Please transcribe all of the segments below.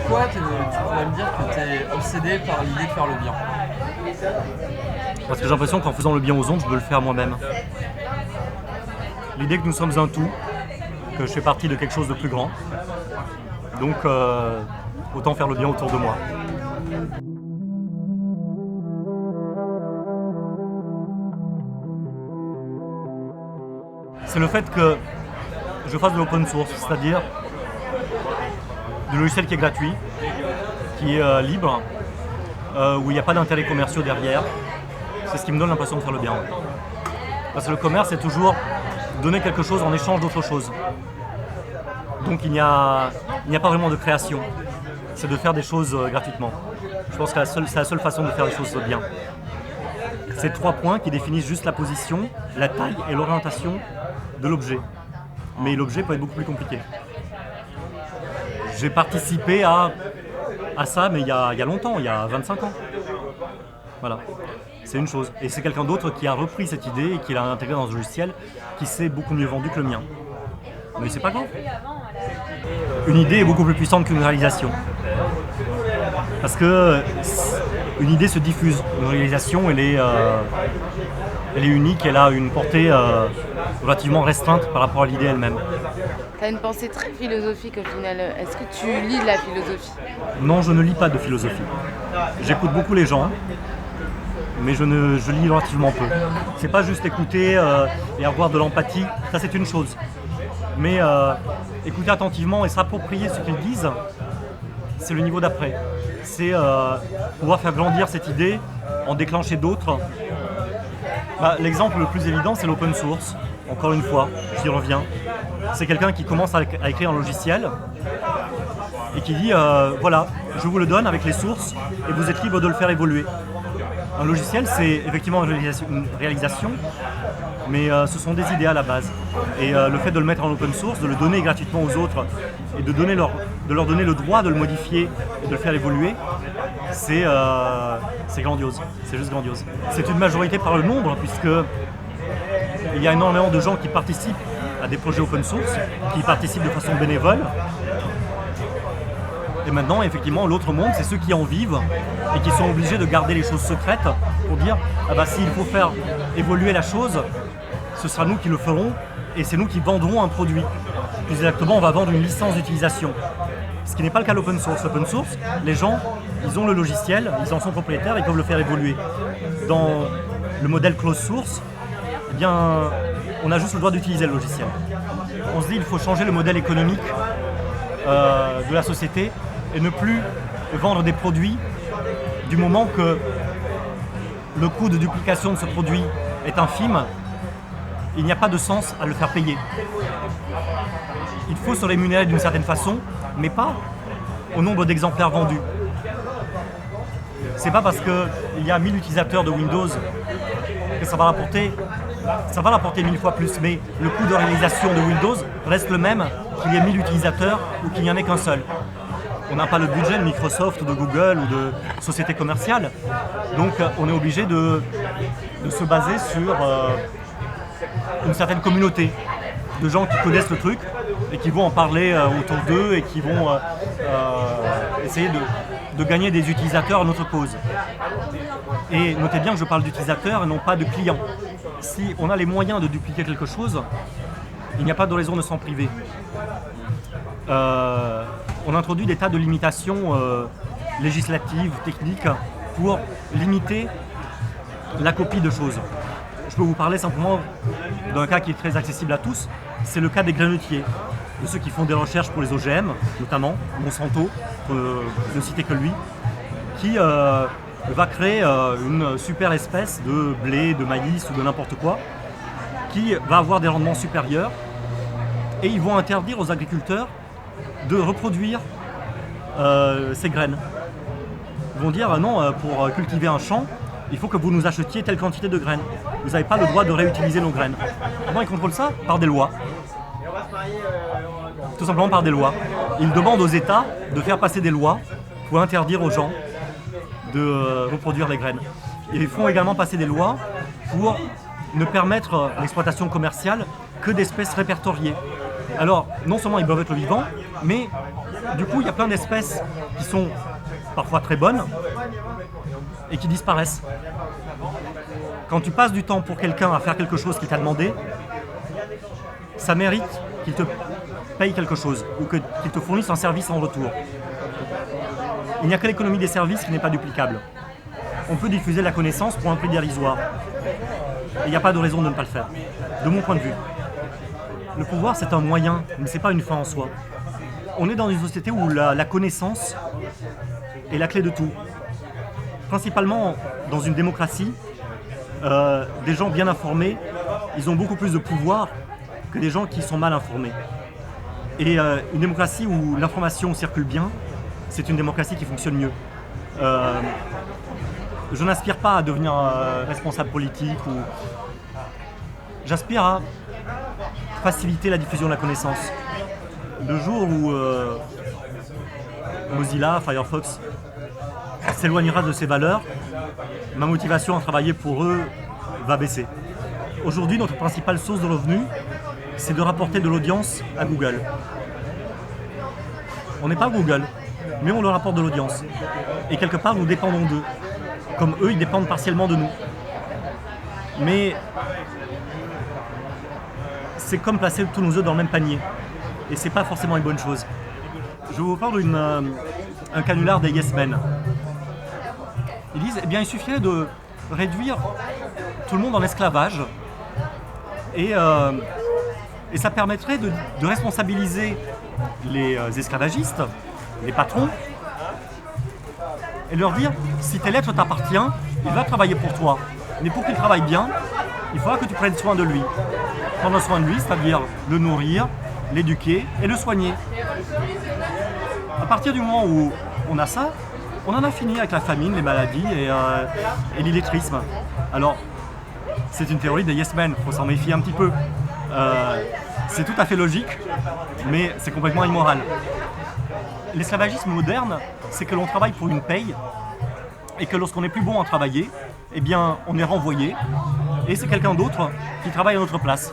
Pourquoi tu pourrais me dire que tu es obsédé par l'idée de faire le bien? Parce que j'ai l'impression qu'en faisant le bien aux autres, je veux le faire moi-même. L'idée que nous sommes un tout, que je fais partie de quelque chose de plus grand. Donc, autant faire le bien autour de moi. C'est le fait que je fasse de l'open source, c'est-à-dire du logiciel qui est gratuit, qui est libre, où il n'y a pas d'intérêts commerciaux derrière. C'est ce qui me donne l'impression de faire le bien. Parce que le commerce, c'est toujours donner quelque chose en échange d'autre chose. Donc il n'y a pas vraiment de création. C'est de faire des choses gratuitement. Je pense que c'est la seule façon de faire les choses bien. C'est 3 points qui définissent juste la position, la taille et l'orientation de l'objet. Mais l'objet peut être beaucoup plus compliqué. J'ai participé à ça, mais il y a longtemps, il y a 25 ans. Voilà, c'est une chose. Et c'est quelqu'un d'autre qui a repris cette idée et qui l'a intégrée dans un logiciel qui s'est beaucoup mieux vendu que le mien. Mais c'est pas grave. Une idée est beaucoup plus puissante qu'une réalisation. Parce que une idée se diffuse. Une réalisation, elle est unique, elle a une portée relativement restreinte par rapport à l'idée elle-même. Tu as une pensée très philosophique au final. Est-ce que tu lis de la philosophie? Non, je ne lis pas de philosophie. J'écoute beaucoup les gens, mais je lis relativement peu. C'est pas juste écouter et avoir de l'empathie, ça c'est une chose. Mais écouter attentivement et s'approprier ce qu'ils disent, c'est le niveau d'après. C'est pouvoir faire grandir cette idée, en déclencher d'autres. L'exemple le plus évident, c'est l'open source. Encore une fois, j'y reviens. C'est quelqu'un qui commence à écrire un logiciel et qui dit voilà, je vous le donne avec les sources et vous êtes libre de le faire évoluer. Un logiciel, c'est effectivement une réalisation, mais ce sont des idées à la base. Et le fait de le mettre en open source, de le donner gratuitement aux autres et de leur donner le droit de le modifier et de le faire évoluer, c'est grandiose. C'est juste grandiose. C'est une majorité par le nombre, puisque il y a énormément de gens qui participent à des projets open source, qui participent de façon bénévole. Et maintenant, effectivement, l'autre monde, c'est ceux qui en vivent et qui sont obligés de garder les choses secrètes pour dire s'il faut faire évoluer la chose, ce sera nous qui le ferons et c'est nous qui vendrons un produit. Plus exactement, on va vendre une licence d'utilisation. Ce qui n'est pas le cas de l'open source. L'open source, les gens, ils ont le logiciel, ils en sont propriétaires, ils peuvent le faire évoluer. Dans le modèle closed source, eh bien, on a juste le droit d'utiliser le logiciel. On se dit qu'il faut changer le modèle économique de la société et ne plus vendre des produits du moment que le coût de duplication de ce produit est infime. Il n'y a pas de sens à le faire payer. Il faut se rémunérer d'une certaine façon, mais pas au nombre d'exemplaires vendus. C'est pas parce qu'il y a 1000 utilisateurs de Windows que ça va rapporter 1000 fois plus, mais le coût de réalisation de Windows reste le même qu'il y ait 1000 utilisateurs ou qu'il n'y en ait qu'un seul. On n'a pas le budget de Microsoft ou de Google ou de sociétés commerciales, donc on est obligé de se baser sur une certaine communauté de gens qui connaissent le truc et qui vont en parler autour d'eux et qui vont essayer de gagner des utilisateurs à notre cause. Et notez bien que je parle d'utilisateurs et non pas de clients. Si on a les moyens de dupliquer quelque chose, il n'y a pas de raison de s'en priver. On introduit des tas de limitations législatives, techniques, pour limiter la copie de choses. Je peux vous parler simplement d'un cas qui est très accessible à tous, c'est le cas des grainotiers, de ceux qui font des recherches pour les OGM, notamment Monsanto, pour ne citer que lui, qui va créer une super espèce de blé, de maïs ou de n'importe quoi, qui va avoir des rendements supérieurs, et ils vont interdire aux agriculteurs de reproduire ces graines. Ils vont dire non, pour cultiver un champ, il faut que vous nous achetiez telle quantité de graines. Vous n'avez pas le droit de réutiliser nos graines. Comment ils contrôlent ça? Par des lois. Tout simplement par des lois. Ils demandent aux États de faire passer des lois pour interdire aux gens de reproduire les graines. Ils font également passer des lois pour ne permettre l'exploitation commerciale que d'espèces répertoriées. Alors, non seulement ils brevettent le vivant, mais Du coup, il y a plein d'espèces qui sont parfois très bonnes et qui disparaissent. Quand tu passes du temps pour quelqu'un à faire quelque chose qu'il t'a demandé, ça mérite qu'il te paye quelque chose ou qu'il te fournisse un service en retour. Il n'y a que l'économie des services qui n'est pas duplicable. On peut diffuser la connaissance pour un prix dérisoire. Et il n'y a pas de raison de ne pas le faire, de mon point de vue. Le pouvoir, c'est un moyen, mais ce n'est pas une fin en soi. On est dans une société où la connaissance est la clé de tout. Principalement dans une démocratie, des gens bien informés, ils ont beaucoup plus de pouvoir que des gens qui sont mal informés. Et une démocratie où l'information circule bien, c'est une démocratie qui fonctionne mieux. Je n'aspire pas à devenir responsable politique ou... J'aspire à faciliter la diffusion de la connaissance. Le jour où Mozilla, Firefox s'éloignera de ces valeurs, ma motivation à travailler pour eux va baisser. Aujourd'hui, notre principale source de revenus, c'est de rapporter de l'audience à Google. On n'est pas Google, mais on leur rapporte de l'audience. Et quelque part, nous dépendons d'eux, comme eux, ils dépendent partiellement de nous. Mais c'est comme placer tous nos œufs dans le même panier. Et c'est pas forcément une bonne chose. Je vous parle d'un canular des Yes Men. Ils disent, eh bien, il suffirait de réduire tout le monde en esclavage et ça permettrait de responsabiliser les esclavagistes, les patrons, et leur dire, si tel être t'appartient, il va travailler pour toi. Mais pour qu'il travaille bien, il faudra que tu prennes soin de lui. Prendre soin de lui, c'est-à-dire le nourrir, l'éduquer et le soigner. À partir du moment où on a ça, on en a fini avec la famine, les maladies et l'illettrisme. Alors, c'est une théorie des Yes Men, il faut s'en méfier un petit peu. C'est tout à fait logique, mais c'est complètement immoral. L'esclavagisme moderne, c'est que l'on travaille pour une paye et que lorsqu'on n'est plus bon à travailler, eh bien, on est renvoyé et c'est quelqu'un d'autre qui travaille à notre place.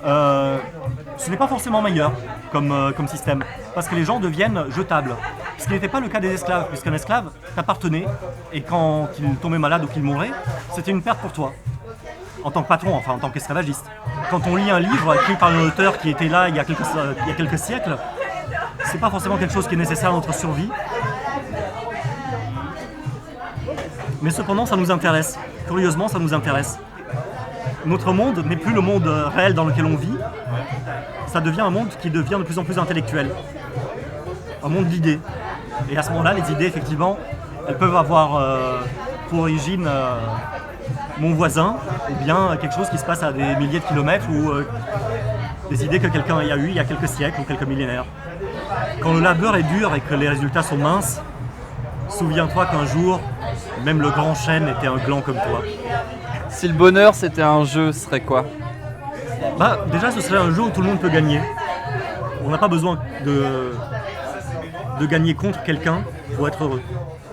Ce n'est pas forcément meilleur comme système, parce que les gens deviennent jetables. Ce qui n'était pas le cas des esclaves, puisqu'un esclave t'appartenait, et quand il tombait malade ou qu'il mourait, c'était une perte pour toi, en tant que patron, enfin en tant qu'esclavagiste. Quand on lit un livre écrit par un auteur qui était là il y a quelques siècles, c'est pas forcément quelque chose qui est nécessaire à notre survie. Mais cependant, ça nous intéresse. Curieusement, ça nous intéresse. Notre monde n'est plus le monde réel dans lequel on vit. Ça devient un monde qui devient de plus en plus intellectuel. Un monde d'idées. Et à ce moment-là, les idées, effectivement, elles peuvent avoir pour origine mon voisin, ou bien quelque chose qui se passe à des milliers de kilomètres, ou des idées que quelqu'un a eu il y a quelques siècles ou quelques millénaires. Quand le labeur est dur et que les résultats sont minces, souviens-toi qu'un jour, même le grand chêne était un gland comme toi. Si le bonheur c'était un jeu, ce serait quoi? Déjà, ce serait un jeu où tout le monde peut gagner. On n'a pas besoin de gagner contre quelqu'un pour être heureux.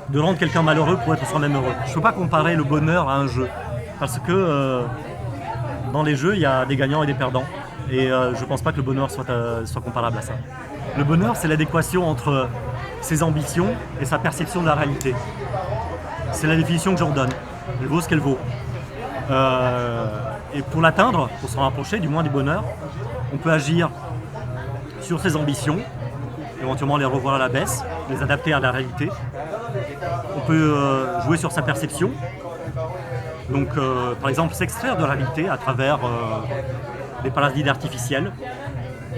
De rendre quelqu'un malheureux pour être soi-même heureux. Je ne peux pas comparer le bonheur à un jeu. Parce que dans les jeux, il y a des gagnants et des perdants. Et je ne pense pas que le bonheur soit comparable à ça. Le bonheur, c'est l'adéquation entre ses ambitions et sa perception de la réalité. C'est la définition que j'en donne. Elle vaut ce qu'elle vaut. Et pour l'atteindre, pour s'en rapprocher du moins du bonheur, on peut agir sur ses ambitions, éventuellement les revoir à la baisse, les adapter à la réalité. On peut jouer sur sa perception, donc par exemple s'extraire de la réalité à travers des parasites artificiels,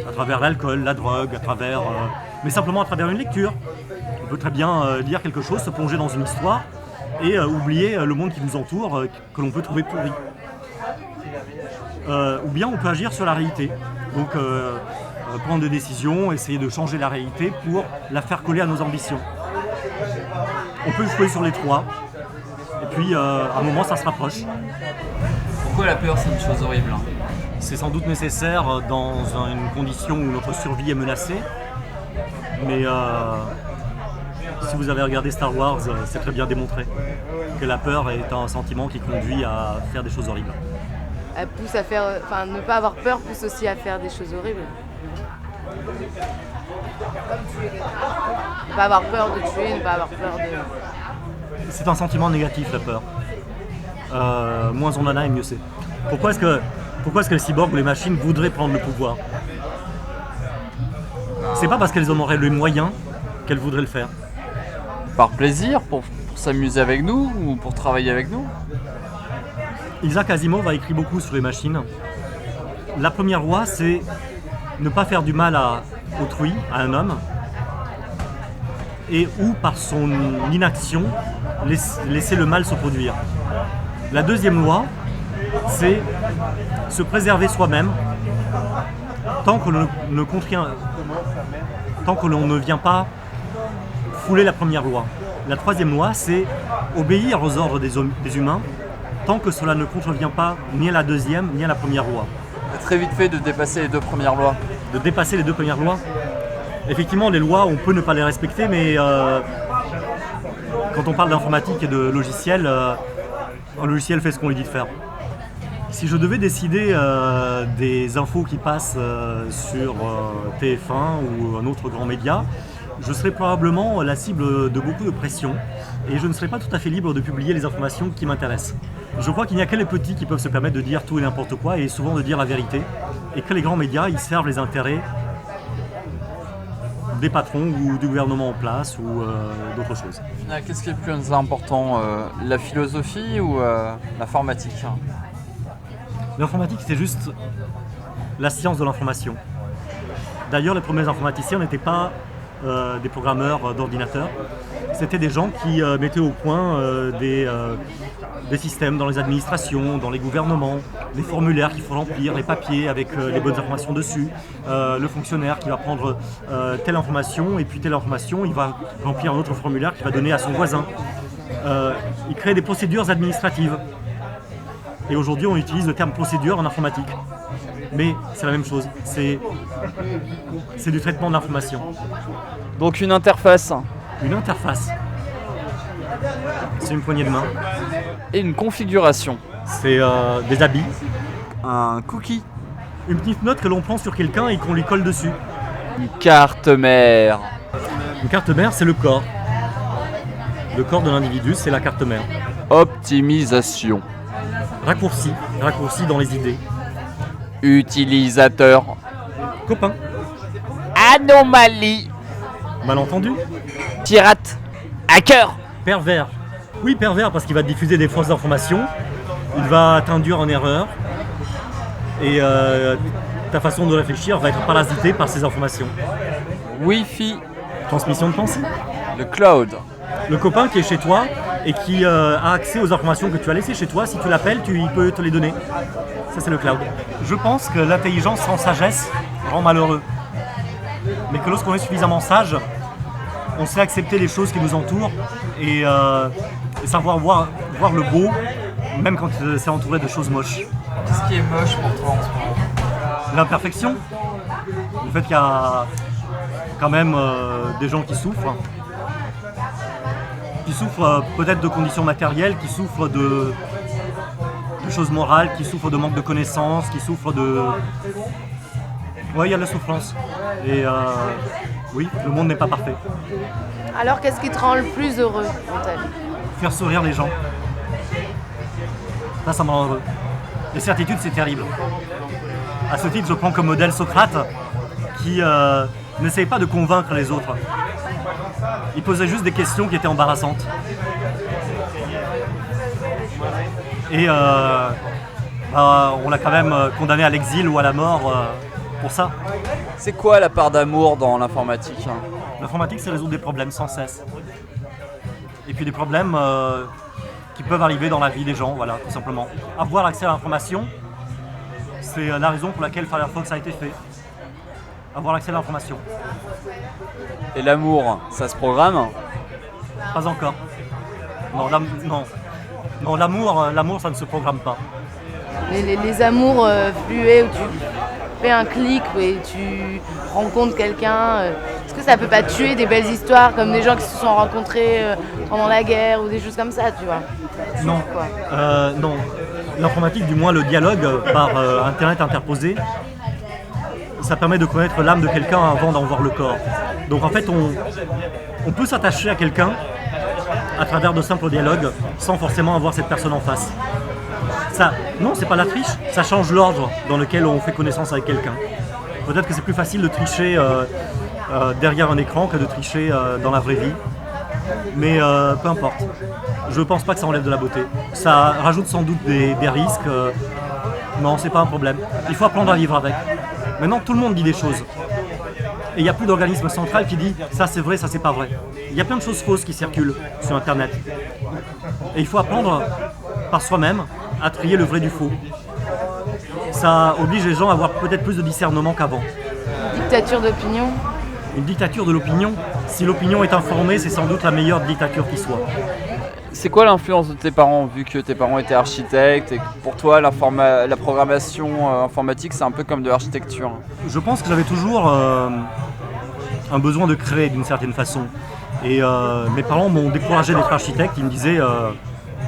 à travers l'alcool, la drogue, mais simplement à travers une lecture. On peut très bien lire quelque chose, se plonger dans une histoire et oublier le monde qui nous entoure, que l'on peut trouver pourri. Ou bien on peut agir sur la réalité, donc prendre des décisions, essayer de changer la réalité pour la faire coller à nos ambitions. On peut jouer sur les trois, et puis à un moment ça se rapproche. Pourquoi la peur c'est une chose horrible? C'est sans doute nécessaire dans une condition où notre survie est menacée, mais si vous avez regardé Star Wars, c'est très bien démontré que la peur est un sentiment qui conduit à faire des choses horribles. Elle pousse à faire, ne pas avoir peur pousse aussi à faire des choses horribles. Ne pas avoir peur de tuer, ne pas avoir peur de... C'est un sentiment négatif, la peur. Moins on en a et mieux c'est. Pourquoi est-ce que les cyborgs ou les machines voudraient prendre le pouvoir? C'est pas parce qu'elles en auraient les moyens qu'elles voudraient le faire. Par plaisir, pour s'amuser avec nous ou pour travailler avec nous? Isaac Asimov a écrit beaucoup sur les machines. La première loi, c'est ne pas faire du mal à autrui, à un homme, et ou par son inaction, laisser le mal se produire. La deuxième loi, c'est se préserver soi-même tant que l'on ne vient pas fouler la première loi. La troisième loi, c'est obéir aux ordres des humains tant que cela ne contrevient pas ni à la deuxième ni à la première loi. C'est très vite fait de dépasser les 2 premières lois. De dépasser les 2 premières lois. Effectivement, les lois, on peut ne pas les respecter, mais quand on parle d'informatique et de logiciel, un logiciel fait ce qu'on lui dit de faire. Si je devais décider des infos qui passent sur TF1 ou un autre grand média, je serais probablement la cible de beaucoup de pression et je ne serais pas tout à fait libre de publier les informations qui m'intéressent. Je crois qu'il n'y a que les petits qui peuvent se permettre de dire tout et n'importe quoi et souvent de dire la vérité, et que les grands médias, ils servent les intérêts des patrons ou du gouvernement en place ou d'autres choses. Qu'est-ce qui est le plus important, la philosophie ou l'informatique? L'informatique, c'est juste la science de l'information. D'ailleurs, les premiers informaticiens n'étaient pas des programmeurs d'ordinateurs. C'était des gens qui mettaient au point des systèmes dans les administrations, dans les gouvernements, les formulaires qu'il faut remplir, les papiers avec les bonnes informations dessus, le fonctionnaire qui va prendre telle information et puis telle information, il va remplir un autre formulaire qu'il va donner à son voisin. Il crée des procédures administratives. Et aujourd'hui, on utilise le terme procédure en informatique. Mais c'est la même chose, c'est du traitement de l'information. Donc une interface. Une interface, c'est une poignée de main. Et une configuration. C'est des habits. Un cookie. Une petite note que l'on prend sur quelqu'un et qu'on lui colle dessus. Une carte mère. Une carte mère, c'est le corps. Le corps de l'individu, c'est la carte mère. Optimisation. Raccourci dans les idées. Utilisateur. Copain. Anomalie. Malentendu. Pirate. Hacker. Pervers. Oui, pervers parce qu'il va te diffuser des fausses informations. Il va t'induire en erreur. Et ta façon de réfléchir va être parasitée par ces informations. Wi-Fi. Transmission de pensée. Le cloud. Le copain qui est chez toi et qui a accès aux informations que tu as laissées chez toi, si tu l'appelles, il peut te les donner. Ça, c'est le cloud. Je pense que l'intelligence sans sagesse rend malheureux. Mais que lorsqu'on est suffisamment sage, on sait accepter les choses qui nous entourent et savoir voir le beau, même quand c'est entouré de choses moches. Qu'est-ce qui est moche pour toi en ce moment? L'imperfection. Le fait qu'il y a quand même des gens qui souffrent. Qui souffrent peut-être de conditions matérielles, qui souffrent de choses morales, qui souffrent de manque de connaissances, qui souffrent de... Oui, il y a de la souffrance. Et oui, le monde n'est pas parfait. Alors, qu'est-ce qui te rend le plus heureux dans ta vie? Faire sourire les gens. Ça me rend heureux. Les certitudes, c'est terrible. À ce titre, je prends comme modèle Socrate, qui n'essayait pas de convaincre les autres. Il posait juste des questions qui étaient embarrassantes. Et on l'a quand même condamné à l'exil ou à la mort pour ça. C'est quoi la part d'amour dans l'informatique? L'informatique, c'est résoudre des problèmes sans cesse. Et puis des problèmes qui peuvent arriver dans la vie des gens, voilà, tout simplement. Avoir accès à l'information, c'est la raison pour laquelle Firefox a été fait. Avoir accès à l'information. Et l'amour, ça se programme? Pas encore. Non, l'amour, ça ne se programme pas. Les amours fluets où tu fais un clic et tu rencontres quelqu'un, est-ce que ça peut pas tuer des belles histoires comme des gens qui se sont rencontrés pendant la guerre ou des choses comme ça, tu vois? Non, non. L'informatique, du moins le dialogue par Internet interposé, ça permet de connaître l'âme de quelqu'un avant d'en voir le corps. Donc en fait, on peut s'attacher à quelqu'un à travers de simples dialogues sans forcément avoir cette personne en face. Ça, non, c'est pas la triche, ça change l'ordre dans lequel on fait connaissance avec quelqu'un. Peut-être que c'est plus facile de tricher derrière un écran que de tricher dans la vraie vie. Mais peu importe. Je pense pas que ça enlève de la beauté. Ça rajoute sans doute des risques. Non, c'est pas un problème. Il faut apprendre à vivre avec. Maintenant, tout le monde dit des choses. Et il n'y a plus d'organisme central qui dit ça c'est vrai, ça c'est pas vrai. Il y a plein de choses fausses qui circulent sur Internet. Et il faut apprendre par soi-même à trier le vrai du faux. Ça oblige les gens à avoir peut-être plus de discernement qu'avant. Dictature d'opinion. Une dictature de l'opinion, si l'opinion est informée, c'est sans doute la meilleure dictature qui soit. C'est quoi l'influence de tes parents, vu que tes parents étaient architectes et que pour toi la programmation informatique c'est un peu comme de l'architecture? Je pense que j'avais toujours un besoin de créer d'une certaine façon. Et mes parents m'ont découragé d'être architecte, ils me disaient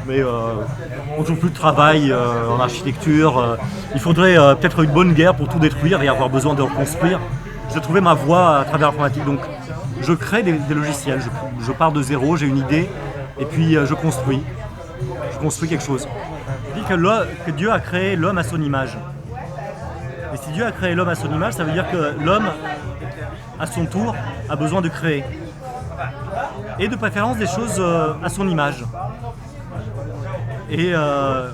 on ne trouve plus de travail en architecture, il faudrait peut-être une bonne guerre pour tout détruire et avoir besoin de reconstruire. J'ai trouvé ma voie à travers l'informatique, donc je crée des logiciels, je pars de zéro, j'ai une idée et puis je construis quelque chose. Je dis que Dieu a créé l'homme à son image. Et si Dieu a créé l'homme à son image, ça veut dire que l'homme, à son tour, a besoin de créer. Et de préférence des choses à son image. Et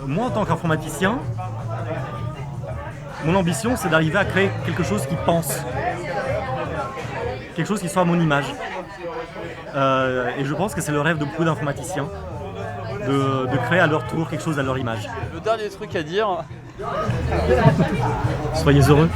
moi, en tant qu'informaticien, mon ambition, c'est d'arriver à créer quelque chose qui pense. Quelque chose qui soit à mon image. Et je pense que c'est le rêve de beaucoup d'informaticiens, de créer à leur tour quelque chose à leur image. Le dernier truc à dire... Soyez heureux.